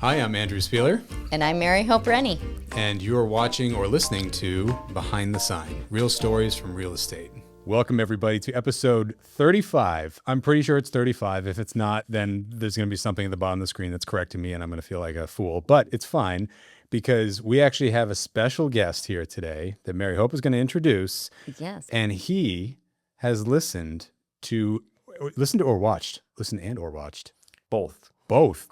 Hi, I'm Andrew Spieler. And I'm Mary Hope Rennie. And you're watching or listening to Behind the Sign, Real Stories from Real Estate. Welcome, everybody, to episode 35. I'm pretty sure it's 35. If it's not, then there's going to be something at the bottom of the screen that's correcting me, and I'm going to feel like a fool. But it's fine, because we actually have a special guest here today that Mary Hope is going to introduce. Yes. And he has listened and or watched both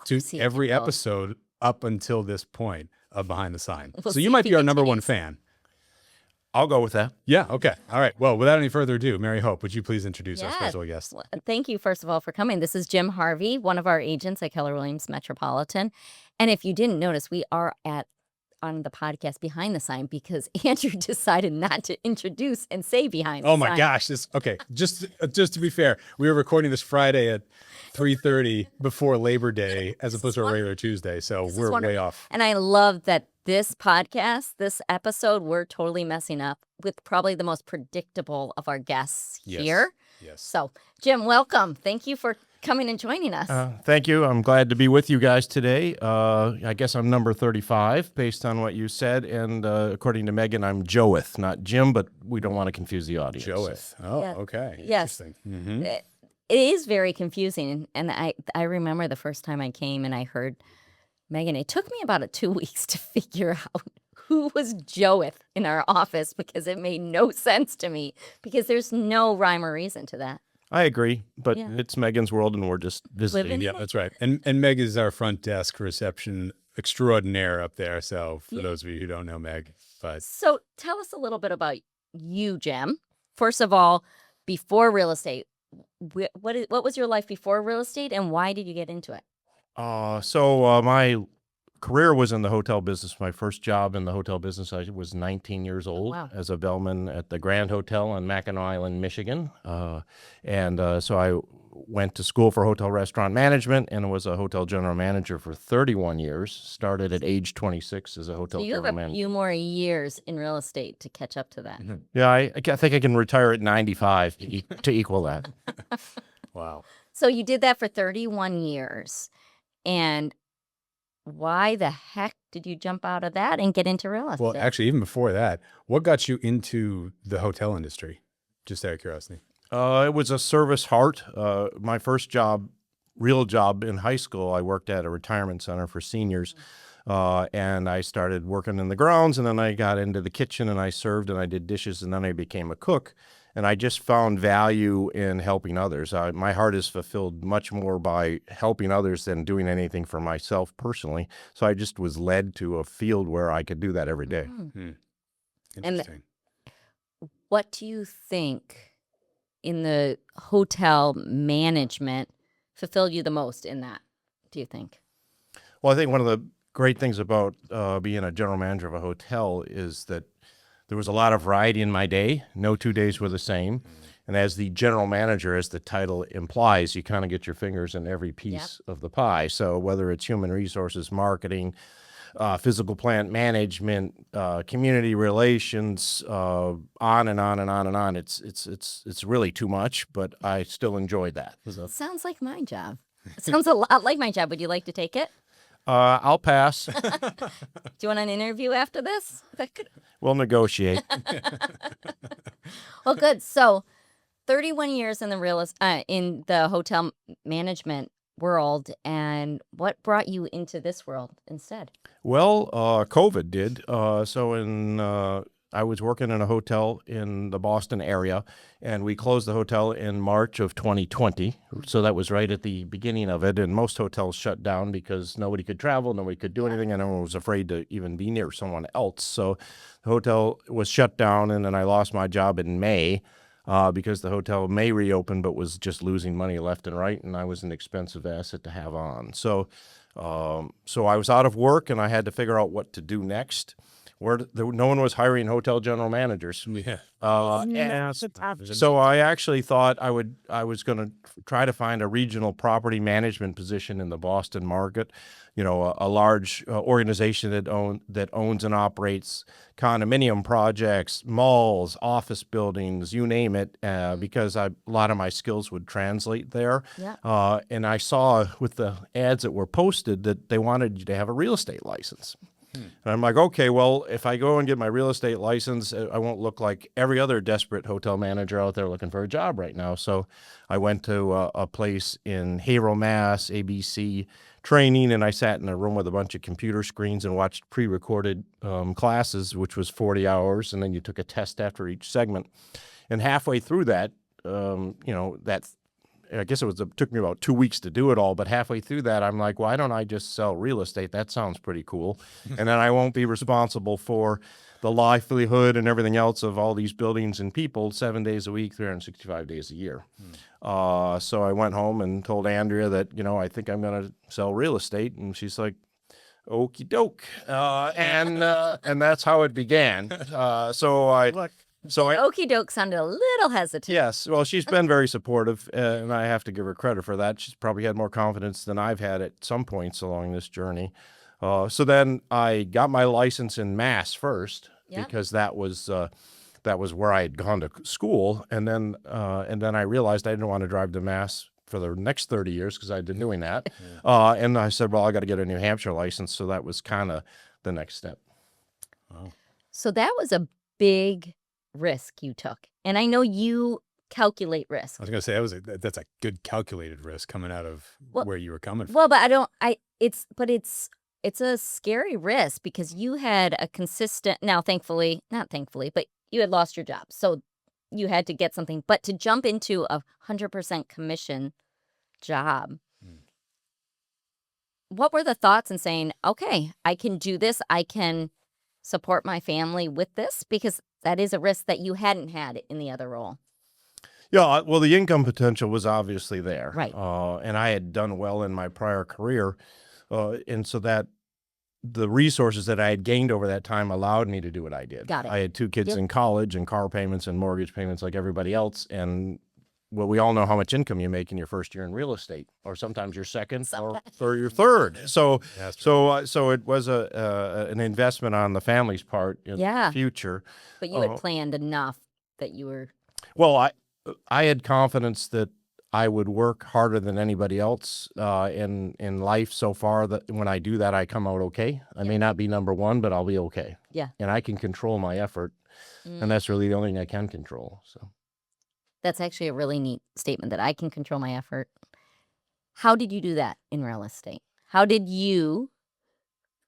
to every episode up until this point of Behind the Sign. So you might be our number one fan. I'll go with that. Yeah. Okay. All right. Well, without any further ado, Mary Hope, would you please introduce our special guest? Well, thank you, first of all, for coming. This is Jim Harvey, one of our agents at Keller Williams Metropolitan. And if you didn't notice, we are on the podcast Behind the Sign because Andrew decided not to introduce and say Behind the Sign. Oh my gosh. Okay. Just to be fair, we were recording this Friday at 3:30 before Labor Day as opposed to a regular Tuesday. So we're way off. And I love that this podcast, this episode, we're totally messing up with probably the most predictable of our guests here. Yes. So, Jim, welcome. Thank you for coming and joining us. Thank you. I'm glad to be with you guys today. I guess I'm number 35 based on what you said. And according to Megan, I'm Joeth, not Jim, but we don't want to confuse the audience. Joeth. Oh, Yeah. okay. Yes. Interesting. Mm-hmm. It is very confusing. And I remember the first time I came and I heard Megan, it took me about 2 weeks to figure out who was Joeth in our office because it made no sense to me because there's no rhyme or reason to that. I agree, but Yeah. it's Megan's world and we're just visiting. Living. Yeah, that's right. And Meg is our front desk reception extraordinaire up there. So for those of you who don't know Meg, but So tell us a little bit about you, Jim. First of all, before real estate, what was your life before real estate and why did you get into it? So my career was in the hotel business. My first job in the hotel business, I was 19 years old wow. as a bellman at the Grand Hotel on Mackinac Island, Michigan. So I went to school for hotel restaurant management and was a hotel general manager for 31 years. Started at age 26 as a hotel So you general have a manager. few more years in real estate to catch up to that. Yeah, I think I can retire at 95 to equal that. wow. So you did that for 31 years. And why the heck did you jump out of that and get into real estate? Well, actually, even before that, what got you into the hotel industry? Just out of curiosity. It was a service heart. My first job, real job in high school, I worked at a retirement center for seniors. And I started working in the grounds, and then I got into the kitchen, and I served, and I did dishes, and then I became a cook. And I just found value in helping others. My heart is fulfilled much more by helping others than doing anything for myself personally. So I just was led to a field where I could do that every day. Interesting. What do you think in the hotel management fulfilled you the most in that, do you think? Well, I think one of the great things about being a general manager of a hotel is that there was a lot of variety in my day. No 2 days were the same. And as the general manager, as the title implies, you kind of get your fingers in every piece of the pie. So whether it's human resources, marketing, physical plant management, community relations, on and on and on and on. It's really too much, but I still enjoyed that. Sounds like my job. It sounds a lot like my job. Would you like to take it? I'll pass. Do you want an interview after this? We'll negotiate. Well, good. So 31 years in the hotel management world, and what brought you into this world instead? Well, COVID did. I was working in a hotel in the Boston area, and we closed the hotel in March of 2020. So that was right at the beginning of it, and most hotels shut down because nobody could travel, nobody could do anything, and everyone was afraid to even be near someone else. So the hotel was shut down, and then I lost my job in May because the hotel may reopen but was just losing money left and right, and I was an expensive asset to have on. So I was out of work, and I had to figure out what to do next. no one was hiring hotel general managers. Yeah. So I actually thought I was going to try to find a regional property management position in the Boston market, a large organization that owns and operates condominium projects, malls, office buildings, you name it, because a lot of my skills would translate there. Yeah. And I saw with the ads that were posted that they wanted you to have a real estate license. And I'm like, okay, well, if I go and get my real estate license, I won't look like every other desperate hotel manager out there looking for a job right now. So I went to a place in Haverhill, Mass, ABC training, and I sat in a room with a bunch of computer screens and watched pre-recorded classes, which was 40 hours, and then you took a test after each segment. And halfway through that, I guess it took me about 2 weeks to do it all, but halfway through that, I'm like, why don't I just sell real estate? That sounds pretty cool. And then I won't be responsible for the livelihood and everything else of all these buildings and people 7 days a week, 365 days a year. So I went home and told Andrea that, I think I'm going to sell real estate. And she's like, okie doke. And that's how it began. Okie doke sounded a little hesitant. Yes, well, she's been very supportive, and I have to give her credit for that. She's probably had more confidence than I've had at some points along this journey. So then I got my license in Mass first, because that was where I had gone to school, and then I realized I didn't want to drive to Mass for the next 30 years because I'd been doing that. And I said, well, I got to get a New Hampshire license, so that was kind of the next step. Wow. So that was a big risk you took, and I know you calculate risk. I was going to say that's a good calculated risk coming out of where you were coming from. Well, but it's a scary risk because you had a consistent, not thankfully, but you had lost your job, so you had to get something. But to jump into a 100% commission job, what were the thoughts in saying, okay, I can do this, I can support my family with this, because that is a risk that you hadn't had in the other role. Yeah, well, the income potential was obviously there. Right. And I had done well in my prior career. And so that the resources that I had gained over that time allowed me to do what I did. Got it. I had 2 kids in college and car payments and mortgage payments like everybody else. And we all know how much income you make in your first year in real estate, or sometimes your second or your third. So it was an investment on the family's part in the future. But you had planned enough that you were. Well, I had confidence that I would work harder than anybody else in life so far, that when I do that, I come out okay. I may not be number one, but I'll be okay. Yeah. And I can control my effort, and that's really the only thing I can control. So that's actually a really neat statement, that I can control my effort. How did you do that in real estate? How did you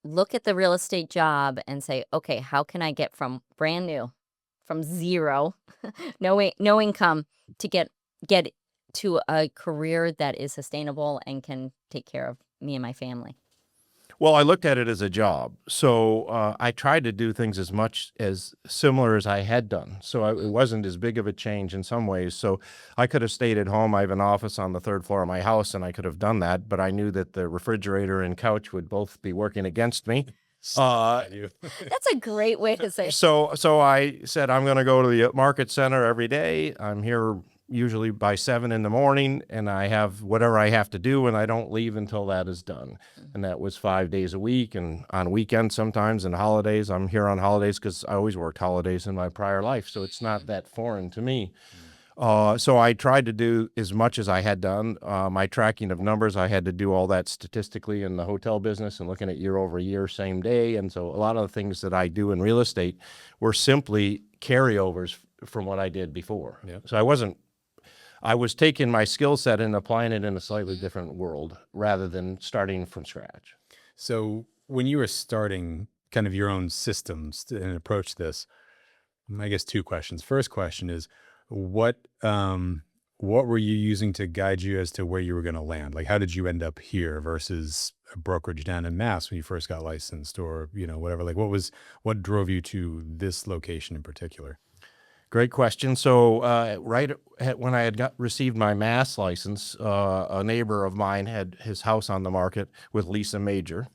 look at the real estate job and say, okay, how can I get from brand new, from zero, no income, to get to a career that is sustainable and can take care of me and my family? Well, I looked at it as a job. So I tried to do things as much as similar as I had done. So it wasn't as big of a change in some ways. So I could have stayed at home. I have an office on the 3rd floor of my house, and I could have done that. But I knew that the refrigerator and couch would both be working against me. That's a great way to say it. So I said, I'm going to go to the market center every day. I'm here usually by 7 in the morning, and I have whatever I have to do, and I don't leave until that is done. And that was 5 days a week, and on weekends sometimes, and holidays. I'm here on holidays because I always worked holidays in my prior life, so it's not that foreign to me. So I tried to do as much as I had done. My tracking of numbers, I had to do all that statistically in the hotel business and looking at year over year, same day. And so a lot of the things that I do in real estate were simply carryovers from what I did before. Yeah. So I was taking my skill set and applying it in a slightly different world rather than starting from scratch. So when you were starting kind of your own systems and approach this, I guess 2 questions. First question is, what were you using to guide you as to where you were going to land? Like, how did you end up here versus a brokerage down in Mass when you first got licensed, or, whatever? Like, what drove you to this location in particular? Great question. So right when I had received my Mass license, a neighbor of mine had his house on the market with Lisa Major,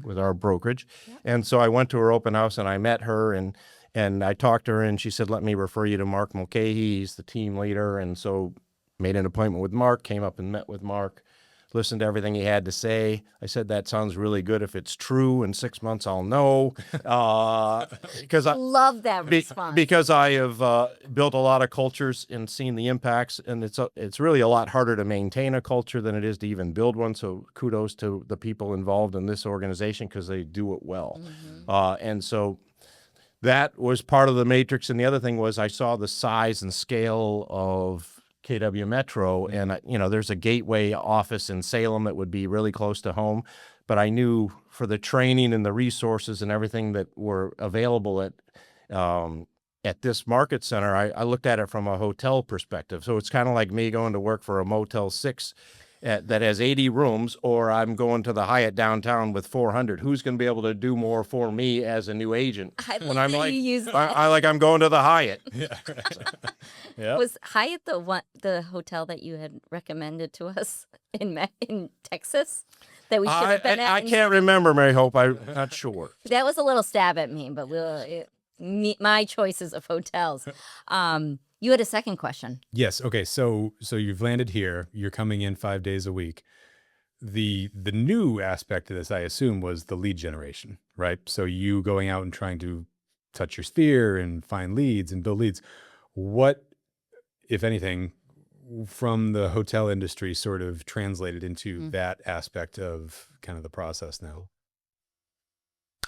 with our brokerage. And so I went to her open house and I met her and I talked to her and she said, let me refer you to Mark Mulcahy. He's the team leader. And so made an appointment with Mark, came up and met with Mark, listened to everything he had to say. I said, that sounds really good. If it's true, in 6 months, I'll know. Because Love that response. because I have built a lot of cultures and seen the impacts, and it's really a lot harder to maintain a culture than it is to even build one. So kudos to the people involved in this organization because they do it well. And so that was part of the matrix. And the other thing was I saw the size and scale of KW Metro, and there's a gateway office in Salem that would be really close to home, but I knew for the training and the resources and everything that were available at this market center, I looked at it from a hotel perspective. So it's kind of like me going to work for a Motel 6 that has 80 rooms, or I'm going to the Hyatt downtown with 400. Who's going to be able to do more for me as a new agent? When I'm like, I'm going to the Hyatt. Yeah. Was Hyatt the hotel that you had recommended to us in Texas that we should have been at? I can't remember, Mary Hope. I'm not sure. That was a little stab at me, but my choices of hotels. You had a second question. Yes. Okay. So you've landed here. You're coming in 5 days a week. The new aspect of this, I assume, was the lead generation, right? So you going out and trying to touch your sphere and find leads and build leads. What, if anything, from the hotel industry sort of translated into that aspect of kind of the process now?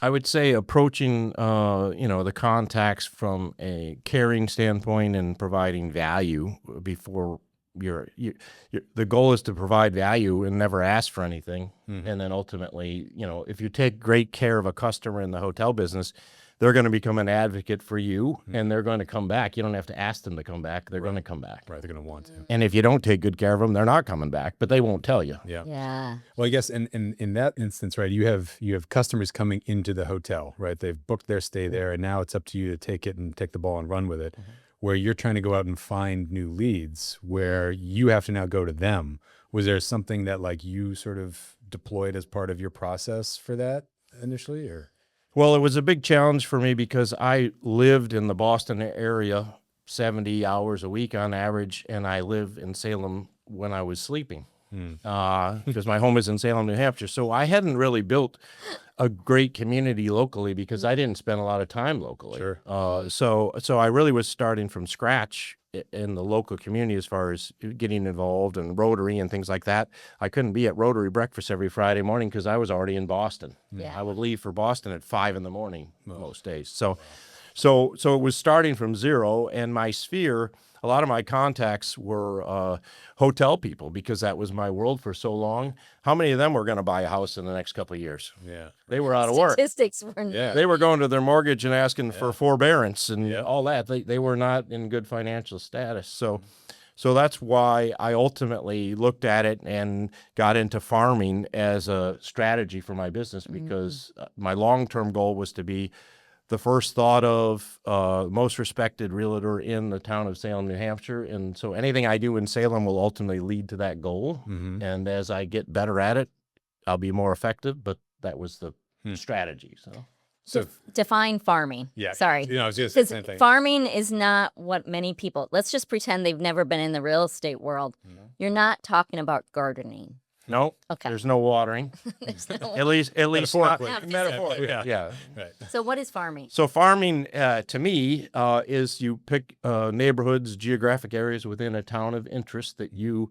I would say approaching, the contacts from a caring standpoint and providing value before the goal is to provide value and never ask for anything. And then ultimately, if you take great care of a customer in the hotel business, they're going to become an advocate for you and they're going to come back. You don't have to ask them to come back. They're going to come back. Right. They're going to want to. And if you don't take good care of them, they're not coming back, but they won't tell you. Yeah. Yeah. Well, I guess in that instance, right, you have customers coming into the hotel, right? They've booked their stay there, and now it's up to you to take the ball and run with it. Where you're trying to go out and find new leads, where you have to now go to them. Was there something that like you sort of deployed as part of your process for that initially, or? Well, it was a big challenge for me because I lived in the Boston area 70 hours a week on average, and I live in Salem when I was sleeping because my home is in Salem, New Hampshire. So I hadn't really built a great community locally because I didn't spend a lot of time locally. Sure. So I really was starting from scratch in the local community as far as getting involved in Rotary and things like that. I couldn't be at Rotary breakfast every Friday morning because I was already in Boston. Yeah. I would leave for Boston at 5 a.m. most days. So it was starting from zero, and my sphere, a lot of my contacts were hotel people because that was my world for so long. How many of them were going to buy a house in the next couple of years? Yeah. They were out of work. Statistics were They were going to their mortgage and asking for forbearance and all that. They were not in good financial status. So that's why I ultimately looked at it and got into farming as a strategy for my business because my long-term goal was to be the first thought of most respected realtor in the town of Salem, New Hampshire. And so anything I do in Salem will ultimately lead to that goal. And as I get better at it, I'll be more effective. But that was the strategy. So define farming. yeah. Sorry. I was just the same Because thing. farming is not what many people, let's just pretend they've never been in the real estate world. You're not talking about gardening. No, Okay. there's no watering. At least Metaphorically. not metaphorically. Yeah. Right. So what is farming? So farming, to me, is you pick neighborhoods, geographic areas within a town of interest that you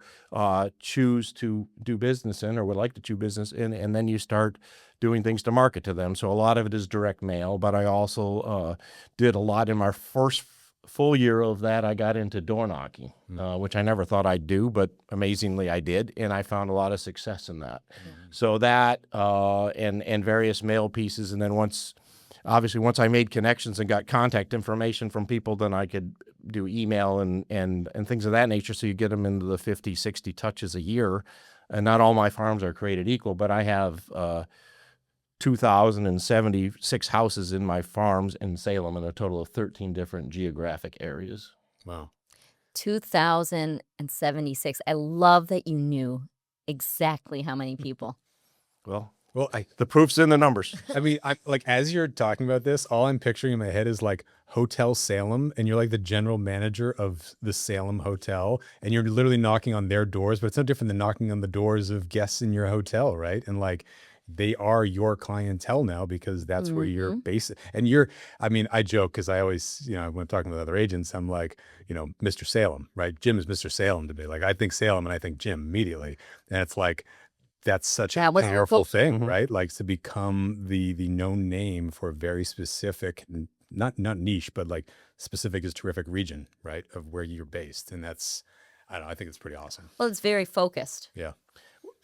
choose to do business in or would like to do business in, and then you start doing things to market to them. So a lot of it is direct mail, but I also did a lot in my first full year of that. I got into door knocking, which I never thought I'd do, but amazingly I did, and I found a lot of success in that. So that and various mail pieces, and then once I made connections and got contact information from people, then I could do email and things of that nature. So you get them into the 50, 60 touches a year, and not all my farms are created equal, but I have 2,076 houses in my farms in Salem in a total of 13 different geographic areas. Wow. 2,076. I love that you knew exactly how many people. Well, Well, The proof's in the numbers. I mean, I'm like, as you're talking about this, all I'm picturing in my head is like Hotel Salem, and you're like the general manager of the Salem Hotel, and you're literally knocking on their doors, but it's no different than knocking on the doors of guests in your hotel, right? And like, they are your clientele now because that's where you're based. And I mean, I joke because I always, when I'm talking with other agents, I'm like, Mr. Salem, right? Jim is Mr. Salem to me. Like, I think Salem and I think Jim immediately. And it's like, that's such a That was powerful cool. thing, right? Like to become the known name for a very specific, not niche, but like specific is terrific region, right? Of where you're based. And that's, I don't know, I think it's pretty awesome. Well, it's very focused. Yeah.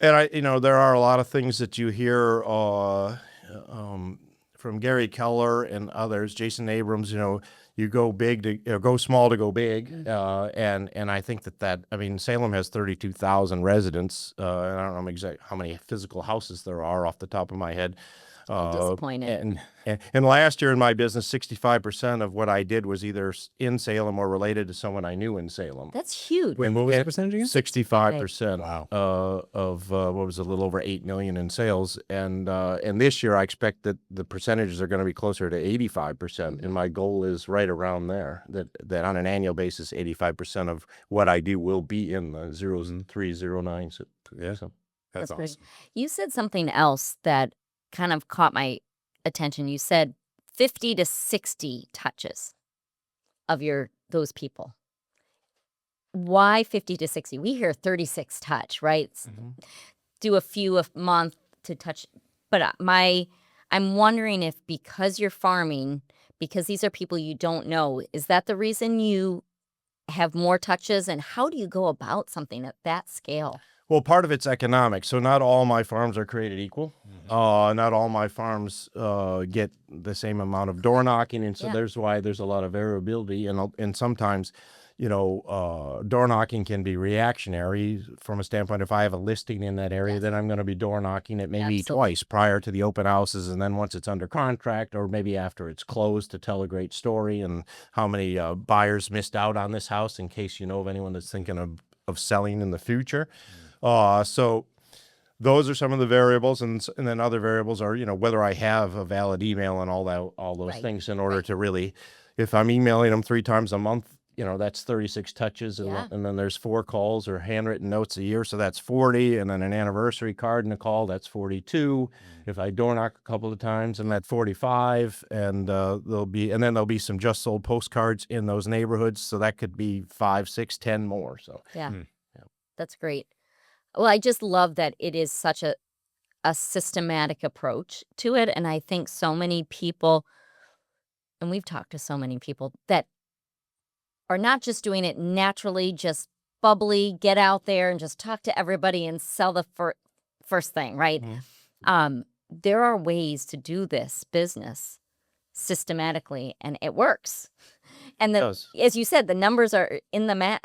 And there are a lot of things that you hear from Gary Keller and others, Jason Abrams. You go big to go small to go big, and I think I mean Salem has 32,000 residents. And I don't know exactly how many physical houses there are off the top of my head. Disappointed. And last year in my business, 65% of what I did was either in Salem or related to someone I knew in Salem. That's huge. Wait, what was the percentage again? 65%. Wow. Of what was a little over 8 million in sales, and this year I expect that the percentages are going to be closer to 85%, and my goal is right around there. That on an annual basis, 85% of what I do will be in the 0s and 3s, 09s. So, Yeah. so. That's great. awesome. You said something else that kind of caught my attention. You said 50 to 60 touches of those people. Why 50 to 60? We hear 36 touch, right? Do a few a month to touch. But I'm wondering if because you're farming, because these are people you don't know, is that the reason you have more touches? And how do you go about something at that scale? Well, part of it's economic. So not all my farms are created equal. Not all my farms get the same amount of door knocking, and so there's why there's a lot of variability. And sometimes, door knocking can be reactionary from a standpoint. If I have a listing in that area, then I'm going to be door knocking it maybe twice prior to the open houses, and then once it's under contract, or maybe after it's closed, to tell a great story and how many buyers missed out on this house, in case you know of anyone that's thinking of selling in the future. So those are some of the variables, and then other variables are, whether I have a valid email and all those things in order to really, if I'm emailing them 3 times a month, that's 36 touches, and then there's 4 calls or handwritten notes a year, so that's 40, and then an anniversary card and a call, that's 42. If I door knock a couple of times, and that's 45, and there'll be some just sold postcards in those neighborhoods, so that could be 5, 6, 10 more. So That's great. Well, I just love that it is such a systematic approach to it. And I think so many people, and we've talked to so many people that are not just doing it naturally, just bubbly, get out there and just talk to everybody and sell the first thing, right? There are ways to do this business systematically, and it works. And as you said, the numbers are in the math,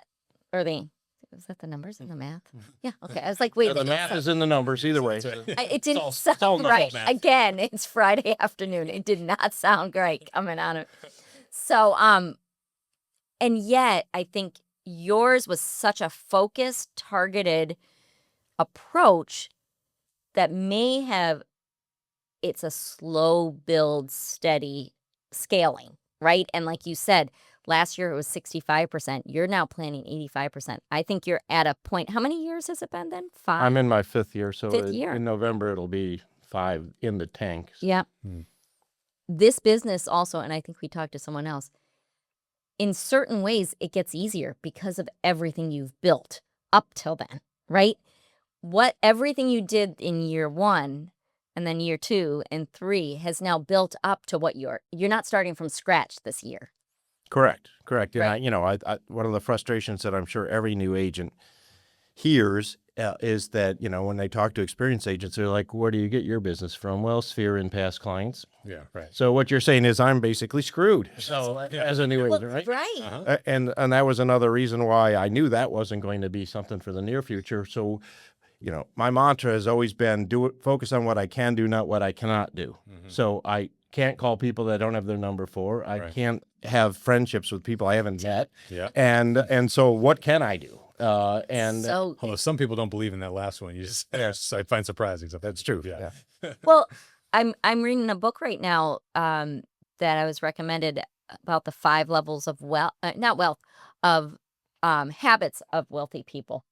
is that the numbers in the math? Yeah. Okay. I was like, wait. the math is in the numbers either way. It didn't sound right. Again, it's Friday afternoon. It did not sound great coming out of it. So, and yet I think yours was such a focused, targeted approach that it's a slow build, steady scaling, right? And like you said, last year it was 65%. You're now planning 85%. I think you're at a point. How many years has it been then? 5? I'm in my 5th year, so Fifth year. In November it'll be 5 in the tank. Yeah. This business also, and I think we talked to someone else, in certain ways it gets easier because of everything you've built up till then, right? Everything you did in year 1 and then year 2 and 3 has now built up to what you're not starting from scratch this year. Correct. And Right. I one of the frustrations that I'm sure every new agent hears is that, when they talk to experienced agents, they're like, where do you get your business from? Well, Sphere and past clients. Yeah, right. So what you're saying is I'm basically screwed. So as a new agent, right? Right. And that was another reason why I knew that wasn't going to be something for the near future. So, my mantra has always been focus on what I can do, not what I cannot do. So I can't call people that I don't have their number for. I can't have friendships with people I haven't met. Yeah. And so what can I do? And So Although some people don't believe in that last one. You just, I find surprising. So that's true. Yeah. well, I'm reading a book right now that I was recommended about the 5 levels of not wealth, of habits of wealthy people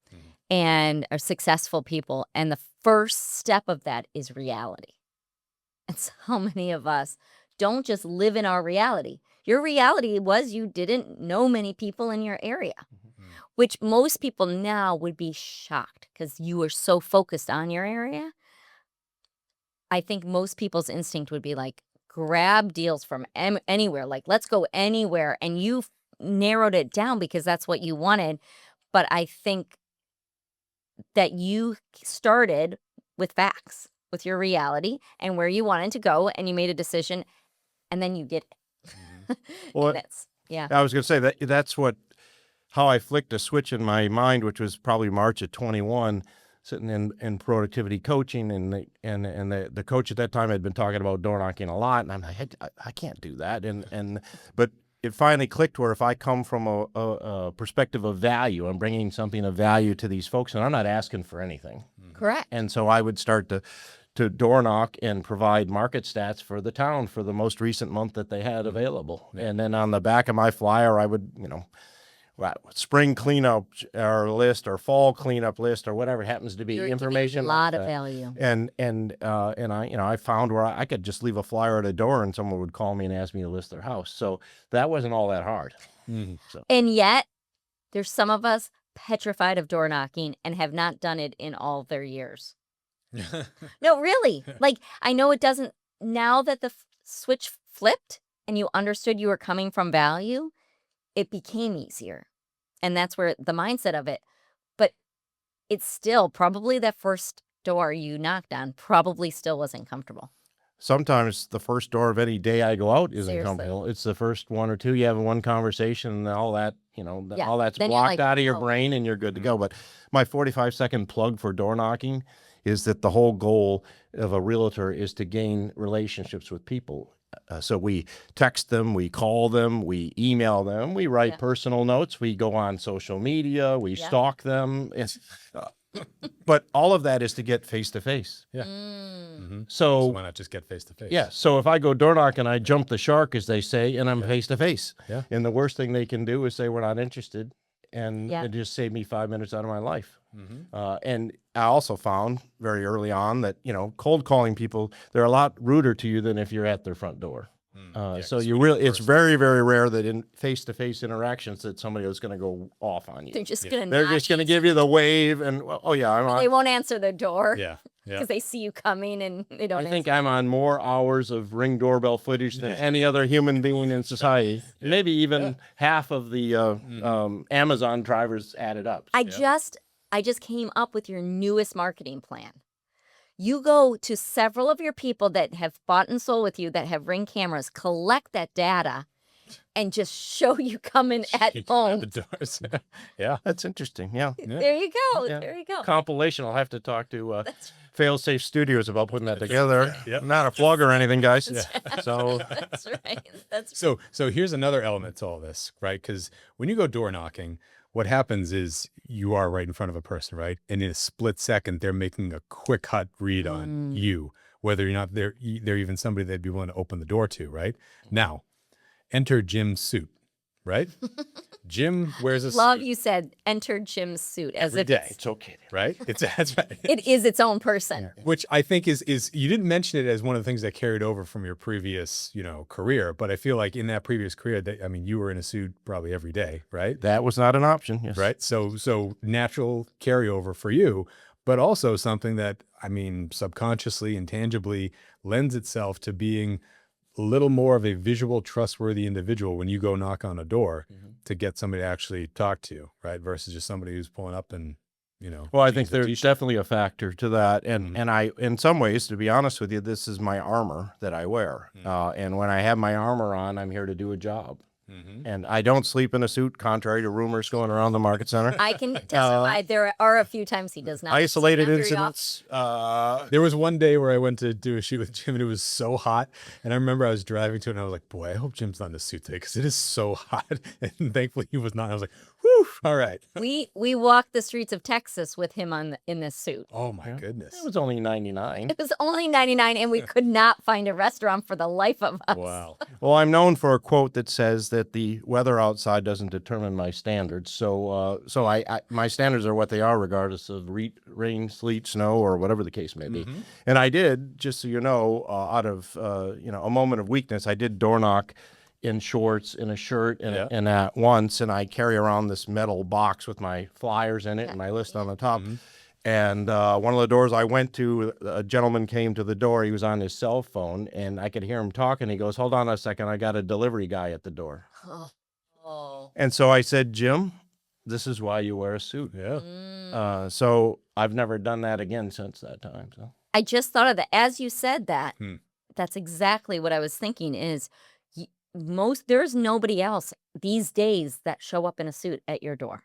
and or successful people, and the first step of that is reality. And so many of us don't just live in our reality. Your reality was you didn't know many people in your area, which most people now would be shocked because you were so focused on your area. I think most people's instinct would be like, grab deals from anywhere. Like, let's go anywhere. And you've narrowed it down because that's what you wanted. But I think that you started with facts, with your reality and where you wanted to go, and you made a decision, and then you did it. Well, And it's, yeah. I was going to say that's how I flicked a switch in my mind, which was probably March of 21, sitting in productivity coaching, and the coach at that time had been talking about door knocking a lot, and I'm like, I can't do that, but it finally clicked where if I come from a perspective of value, I'm bringing something of value to these folks, and I'm not asking for anything. Correct. And so I would start to door knock and provide market stats for the town for the most recent month that they had available. And then on the back of my flyer, I would, spring cleanup or list or fall cleanup list or whatever it happens to be, You're giving information. a lot of value. And I found where I could just leave a flyer at a door and someone would call me and ask me to list their house. So that wasn't all that hard. So. And yet, there's some of us petrified of door knocking and have not done it in all their years. No, really. Like, I know it doesn't, now that the switch flipped and you understood you were coming from value, it became easier. And that's where the mindset of it. But it's still probably that first door you knocked on probably still wasn't comfortable. Sometimes the first door of any day I go out isn't Seriously. comfortable. It's the first one or two you have in one conversation, and all that, Yeah. all that's Then you're blocked like, out of your oh. brain, and you're good to go. But my 45-second plug for door knocking is that the whole goal of a realtor is to gain relationships with people. So we text them, we call them, we email them, we write personal notes, we go on social media, we stalk them. But all of that is to get face to face. Yeah. So why not just get face to face? yeah. So if I go door knocking, I jump the shark, as they say, and I'm face to face. Yeah. And the worst thing they can do is say we're not interested, and Yeah. it just saved me 5 minutes out of my life. And I also found very early on that cold calling people, they're a lot ruder to you than if you're at their front door. So it's very, very rare that in face-to-face interactions that somebody is going to go off on you. They're just going to They're just going to give you the wave and, oh yeah, I'm on. They won't answer the door. Yeah. Yeah. Because they see you coming and they don't I think I'm on more hours of Ring doorbell footage than any other human being in society. Maybe even half of the Amazon drivers added up. I just came up with your newest marketing plan. You go to several of your people that have bought and sold with you that have Ring cameras, collect that data, and just show you coming at home. The doors. Yeah. That's interesting. Yeah. There you go. Yeah. There you go. Compilation. I'll have to talk to Failsafe Studios about putting that together. I'm not a plug or anything, guys. So That's right. That's So here's another element to all this, right? Because when you go door knocking, what happens is you are right in front of a person, right? And in a split second, they're making a quick hot read on you, whether you're not there, they're even somebody they'd be willing to open the door to, right? Now, enter Jim's suit, right? Jim wears a love suit you said enter Jim's suit as every if day. it's okay. Right? That's right. it is its own person. Which I think is you didn't mention it as one of the things that carried over from your previous, career, but I feel like in that previous career you were in a suit probably every day, right? That was not an option. Yes. Right? So natural carryover for you, but also something that subconsciously, intangibly lends itself to being a little more of a visual, trustworthy individual when you go knock on a door to get somebody to actually talk to you, right? Versus just somebody who's pulling up and, Well, I think there's definitely a factor to that. And I, in some ways, to be honest with you, this is my armor that I wear. And when I have my armor on, I'm here to do a job. And I don't sleep in a suit, contrary to rumors going around the market center. I can testify there are a few times he does not. Isolated Not very incidents. there was one day where I went to do a shoot with Jim and it was so hot. And I remember I was driving to it and I was like, boy, I hope Jim's not in a suit today because it is so hot. And thankfully he was not. I was like, whew. All right. We walked the streets of Texas with him in this suit. Oh my Yeah. goodness. It was only 99. It was only 99, and we could not find a restaurant for the life of us. Wow. Well, I'm known for a quote that says that the weather outside doesn't determine my standards. So, my standards are what they are, regardless of rain, sleet, snow, or whatever the case may be. Mm-hmm. And I did, just so you know, out of a moment of weakness, I did door knock in shorts, in a shirt, and at once, and I carry around this metal box with my flyers in it and my list on the top. Mm-hmm. And one of the doors I went to, a gentleman came to the door. He was on his cell phone, and I could hear him talking. He goes, "Hold on a second, I got a delivery guy at the door." Oh. And so I said, "Jim, this is why you wear a suit." Yeah. So I've never done that again since that time. So I just thought of that. As you said that, Hmm. that's exactly what I was thinking is there's nobody else these days that show up in a suit at your door.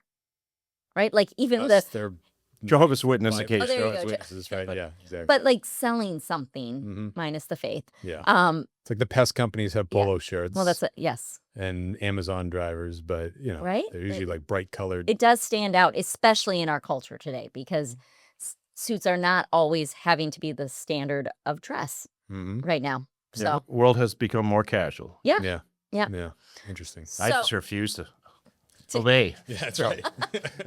Right? Like even Us, they're Jehovah's Witness Bible- occasion. there you Jehovah's go. Witnesses, right? Yeah, exactly. but like selling something Mhm. minus the faith. Yeah. Um It's like the pest companies have Yeah. polo shirts. well that's it. Yes. And Amazon drivers, but Right? they're usually like bright colored. It does stand out, especially in our culture today, because suits are not always having to be the standard of dress Mm-hmm. right now. So Yeah, world has become more casual. yeah. Yeah. Yeah. Yeah. Interesting. I So- just refuse to obey. Yeah, that's right.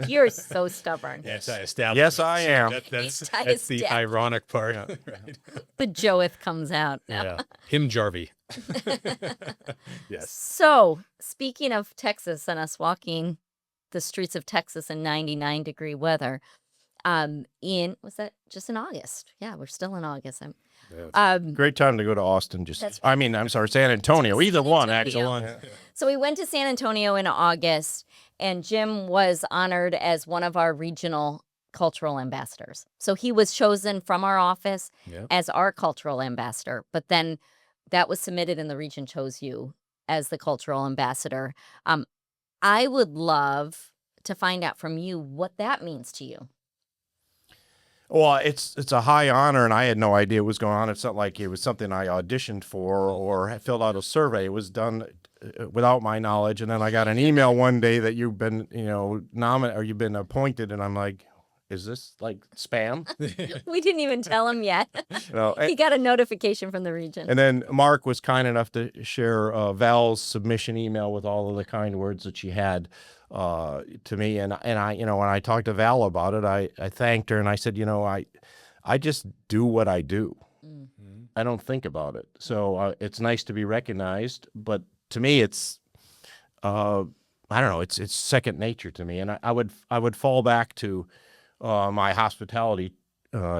You're so stubborn. Yeah, it's established. Yes, I am. That's Anti-establishment. the ironic part. Right. The Joeth comes out. Yeah. Him Jarvey. Yes. So, speaking of Texas and us walking the streets of Texas in 99-degree weather, was that just in August? Yeah, we're still in August. Yeah. Great time to go to Austin. That's I'm sorry, San Antonio. Either one, Antonio. actually. So we went to San Antonio in August, and Jim was honored as one of our regional cultural ambassadors. So he was chosen from our office Yeah. as our cultural ambassador, but then that was submitted and the region chose you as the cultural ambassador. I would love to find out from you what that means to you. Well, it's a high honor, and I had no idea what was going on. It's not like it was something I auditioned for or had filled out a survey. It was done without my knowledge, and then I got an email one day that you've been, nominated or you've been appointed, and I'm like, is this like spam? We didn't even tell him yet. He got a notification from the region. And then Mark was kind enough to share Val's submission email with all of the kind words that she had to me. And I, when I talked to Val about it, I thanked her and I said, I just do what I do. Mm-hmm. I don't think about it. So it's nice to be recognized, but to me, it's, I don't know, it's second nature to me. And I would fall back to my hospitality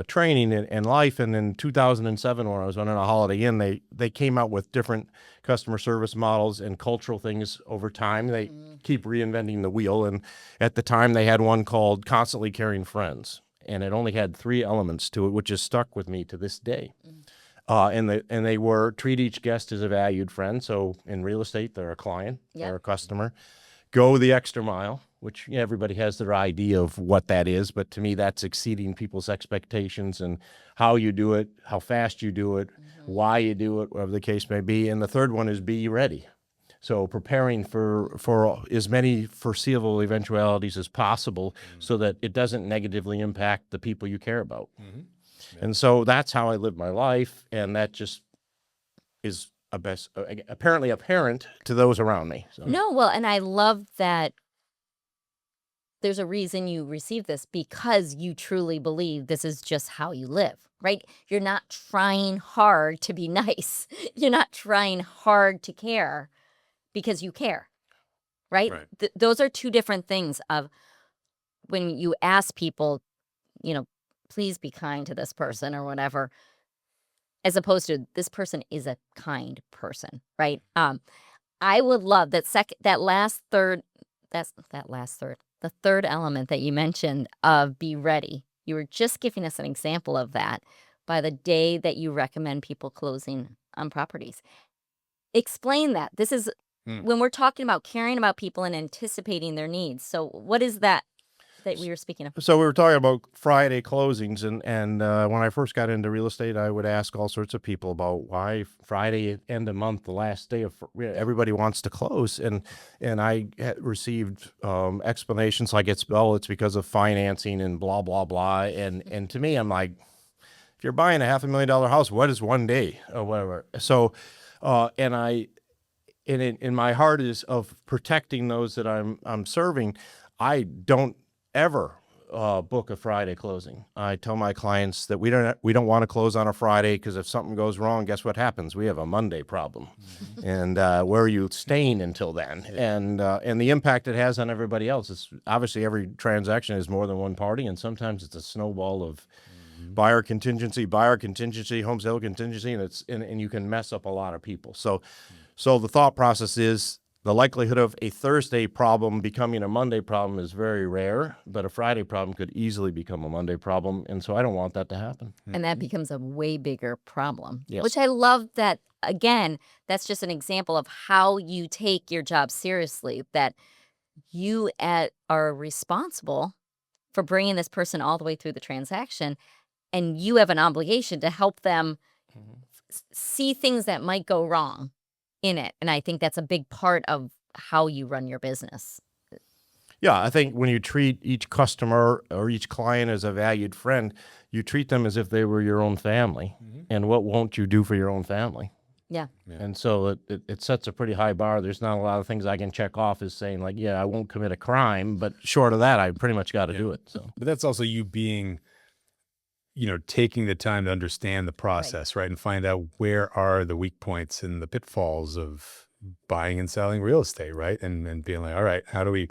training in life. And in 2007, when I was running a Holiday Inn, they came out with different customer service models and cultural things over time. They keep reinventing the wheel. And at the time, they had one called Constantly Caring Friends. And it only had 3 elements to it, which has stuck with me to this day. And they were treat each guest as a valued friend. So in real estate, they're a client, they're a customer. Go the extra mile, which everybody has their idea of what that is. But to me, that's exceeding people's expectations and how you do it, how fast you do it, why you do it, whatever the case may be. And the third one is be ready. So preparing for as many foreseeable eventualities as possible so that it doesn't negatively impact the people you care about. Mm-hmm. Yeah. And so that's how I live my life. And that just is apparently apparent to those around me. So. No, well, and I love that there's a reason you received this because you truly believe this is just how you live, right? You're not trying hard to be nice. You're not trying hard to care because you care, right? Right. Those are two different things of when you ask people, please be kind to this person or whatever, as opposed to this person is a kind person, right? I would love that the third element that you mentioned of be ready. You were just giving us an example of that by the day that you recommend people closing on properties. Explain that. This is when we're talking about caring about people and anticipating their needs. So what is that that we were speaking of? So we were talking about Friday closings, and when I first got into real estate, I would ask all sorts of people about why Friday, end of month, the last day of everybody wants to close, and I had received explanations like it's because of financing and blah blah blah, and to me, I'm like, if you're buying a $500,000 house, what is one day or whatever? So, in my heart is of protecting those that I'm serving. I don't ever book a Friday closing. I tell my clients that we don't want to close on a Friday because if something goes wrong, guess what happens? We have a Monday problem, and where are you staying until then? And the impact it has on everybody else is obviously every transaction is more than one party, and sometimes it's a snowball of buyer contingency, home sale contingency, and you can mess up a lot of people. So the thought process is the likelihood of a Thursday problem becoming a Monday problem is very rare, but a Friday problem could easily become a Monday problem, and so I don't want that to happen. And that becomes a way bigger problem, Yes. which I love that, again, that's just an example of how you take your job seriously, that you are responsible for bringing this person all the way through the transaction, and you have an obligation to help them see things that might go wrong in it. And I think that's a big part of how you run your business. Yeah, I think when you treat each customer or each client as a valued friend, you treat them as if they were your own family. And what won't you do for your own family? Yeah. And so it sets a pretty high bar. There's not a lot of things I can check off as saying like, yeah, I won't commit a crime, but short of that, I pretty much got to do it. So, But that's also you being, taking the time to understand the process, right? And find out where are the weak points and the pitfalls of buying and selling real estate, right? And being like, all right, how do we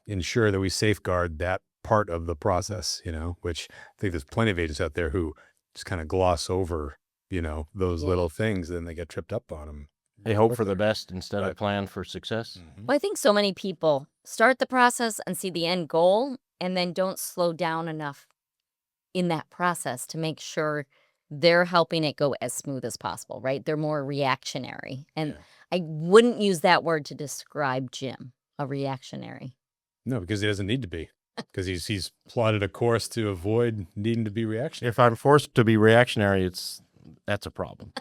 ensure that we safeguard that part of the process, which I think there's plenty of agents out there who just kind of gloss over, those little things, then they get tripped up on them. they hope for the best instead of plan for success. Well, I think so many people start the process and see the end goal and then don't slow down enough in that process to make sure they're helping it go as smooth as possible, right? They're more reactionary. And I wouldn't use that word to describe Jim, a reactionary. No, because he doesn't need to be, because he's plotted a course to avoid needing to be reactionary. If I'm forced to be reactionary, that's a problem.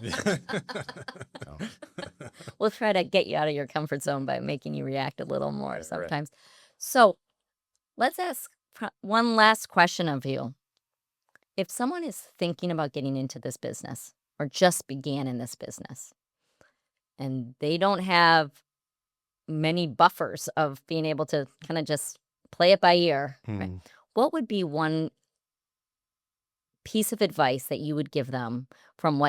We'll try to get you out of your comfort zone by making you react a little more sometimes. So let's ask one last question of you. If someone is thinking about getting into this business or just began in this business and they don't have many buffers of being able to kind of just play it by ear, right? What would be one piece of advice that you would give them from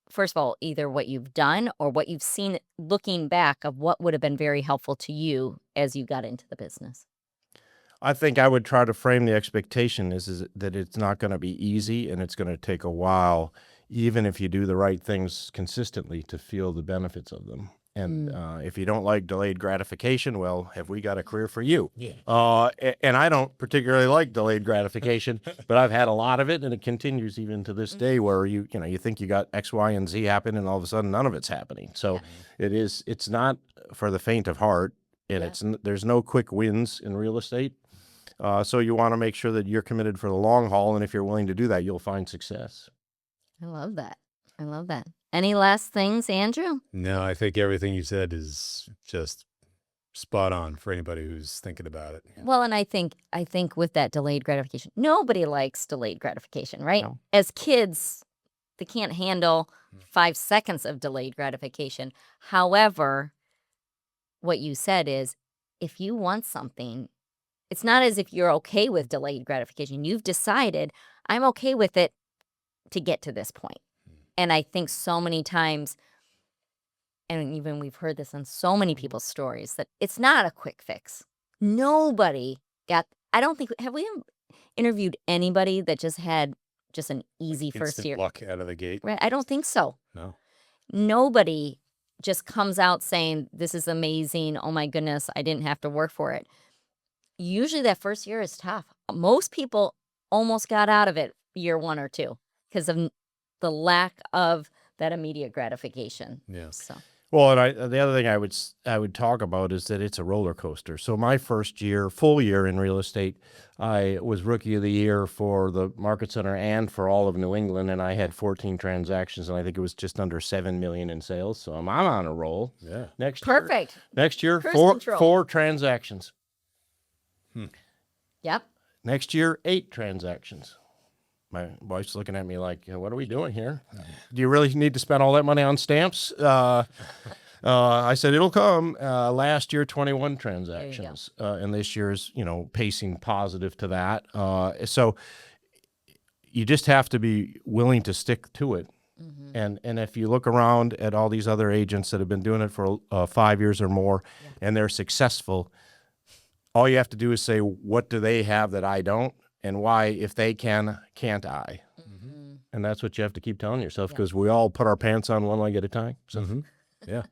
first of all, either what you've done or what you've seen looking back of what would have been very helpful to you as you got into the business? I think I would try to frame the expectation is that it's not going to be easy and it's going to take a while, even if you do the right things consistently to feel the benefits of them. And if you don't like delayed gratification, well, have we got a career for you? Yeah. And I don't particularly like delayed gratification, but I've had a lot of it, and it continues even to this day where you think you got X, Y, and Z happen, and all of a sudden none of it's happening. So it's not for the faint of heart, and there's no quick wins in real estate. So you want to make sure that you're committed for the long haul, and if you're willing to do that, you'll find success. I love that. I love that. Any last things, Andrew? No, I think everything you said is just spot on for anybody who's thinking about it. Well, and I think with that delayed gratification, nobody likes delayed gratification, right? No. As kids, they can't handle 5 seconds of delayed gratification. However, what you said is if you want something, it's not as if you're okay with delayed gratification. You've decided, I'm okay with it to get to this point. And I think so many times, and even we've heard this on so many people's stories, that it's not a quick fix. Nobody I don't think, have we interviewed anybody that just had just an easy first Instant year? luck out of the gate. Right? I don't think so. No. Nobody just comes out saying, this is amazing. Oh my goodness, I didn't have to work for it. Usually that first year is tough. Most people almost got out of it year 1 or 2 because of the lack of that immediate gratification. Yeah. So Well, and the other thing I would talk about is that it's a roller coaster. So my first full year in real estate, I was Rookie of the Year for the Market Center and for all of New England, and I had 14 transactions, and I think it was just under $7 million in sales. So I'm on a roll. Yeah. Perfect. Next year, Cruise control. 4 transactions. Yep. Next year, 8 transactions. My wife's looking at me like, what are we doing here? Do you really need to spend all that money on stamps? I said, it'll come. Last year, 21 transactions. And this year's, pacing positive to that. So you just have to be willing to stick to it. And if you look around at all these other agents that have been doing it for 5 years or more, and they're successful, all you have to do is say, what do they have that I don't? And why, if they can, can't I? And that's what you have to keep telling yourself, because we all put our pants on one leg at a time. So. Yeah.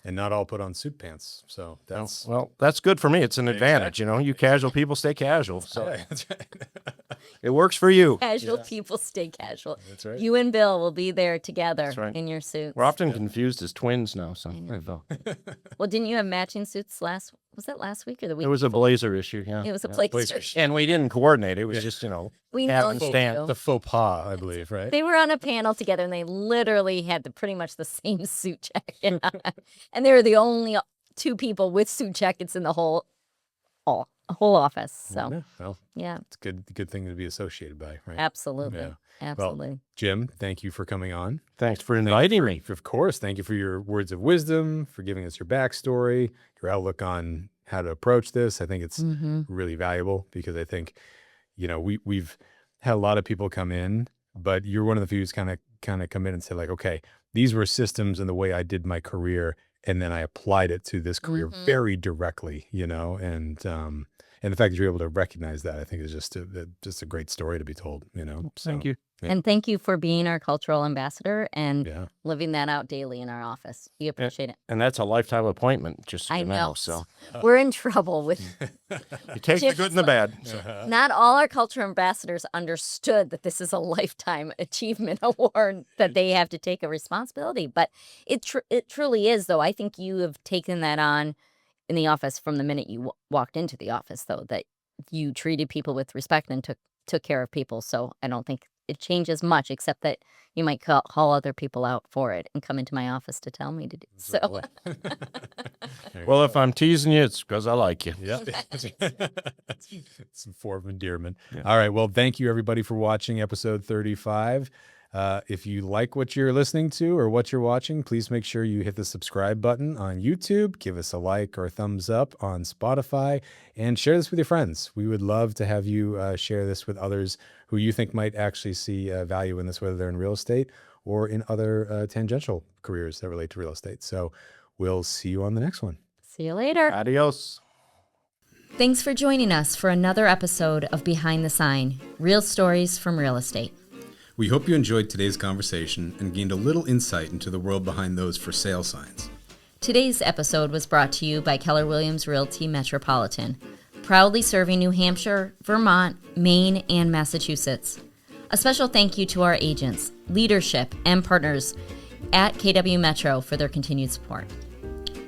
And not all put on suit pants. So that's... Well, that's good for me. It's an advantage, You casual people stay casual. So Yeah, that's right. it works for you. Casual people stay casual. That's right. You and Bill will be there together right. in your suits. We're often confused as twins now. So Well, didn't you have matching suits was that last week or the week? it was a blazer issue. Yeah. It was a Blazer. blazer. And we didn't coordinate. It was just, We know having you stand. do. The faux pas, I believe, right? They were on a panel together, and they literally had pretty much the same suit jacket on. And they were the only 2 people with suit jackets in the whole office. So, Yeah, well, yeah, it's a good thing to be associated by, right? absolutely. Yeah. Absolutely. Jim, thank you for coming on. Thanks for inviting me. Of course, thank you for your words of wisdom, for giving us your backstory, your outlook on how to approach this. I think it's really valuable, because I think, we've had a lot of people come in, but you're one of the few who's kind of come in and said, like, okay, these were systems and the way I did my career, and then I applied it to this career very directly, and the fact that you're able to recognize that, I think, is just a great story to be told, Thank you. Yeah. And thank you for being our cultural ambassador and living that out daily in our office. We appreciate it. And that's a lifetime appointment, just so I you know. know. So We're in trouble with you take the good and the bad. So. not all our cultural ambassadors understood that this is a lifetime achievement award that they have to take a responsibility. But it truly is, though. I think you have taken that on in the office from the minute you walked into the office, though, that you treated people with respect and took care of people. So I don't think it changes much, except that you might call other people out for it and come into my office to tell me to do so. Well, if I'm teasing you, it's because I like you. Yeah. It's a form of endearment. Yeah. All right. Well, thank you, everybody, for watching episode 35. If you like what you're listening to or what you're watching, please make sure you hit the subscribe button on YouTube, give us a like or a thumbs up on Spotify, and share this with your friends. We would love to have you share this with others who you think might actually see value in this, whether they're in real estate or in other tangential careers that relate to real estate. So we'll see you on the next one. See you later. Adios. Thanks for joining us for another episode of Behind the Sign, Real Stories from Real Estate. We hope you enjoyed today's conversation and gained a little insight into the world behind those for sale signs. Today's episode was brought to you by Keller Williams Realty Metropolitan, proudly serving New Hampshire, Vermont, Maine, and Massachusetts. A special thank you to our agents, leadership, and partners at KW Metro for their continued support.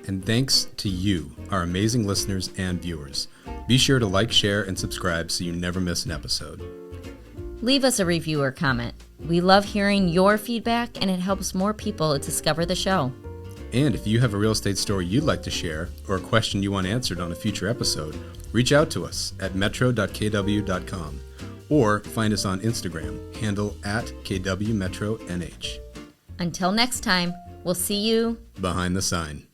And thanks to you, our amazing listeners and viewers. Be sure to like, share, and subscribe so you never miss an episode. Leave us a review or comment. We love hearing your feedback, and it helps more people discover the show. And if you have a real estate story you'd like to share or a question you want answered on a future episode, reach out to us at metro.kw.com or find us on Instagram, handle at KWMetroNH. Until next time, we'll see you Behind the Sign.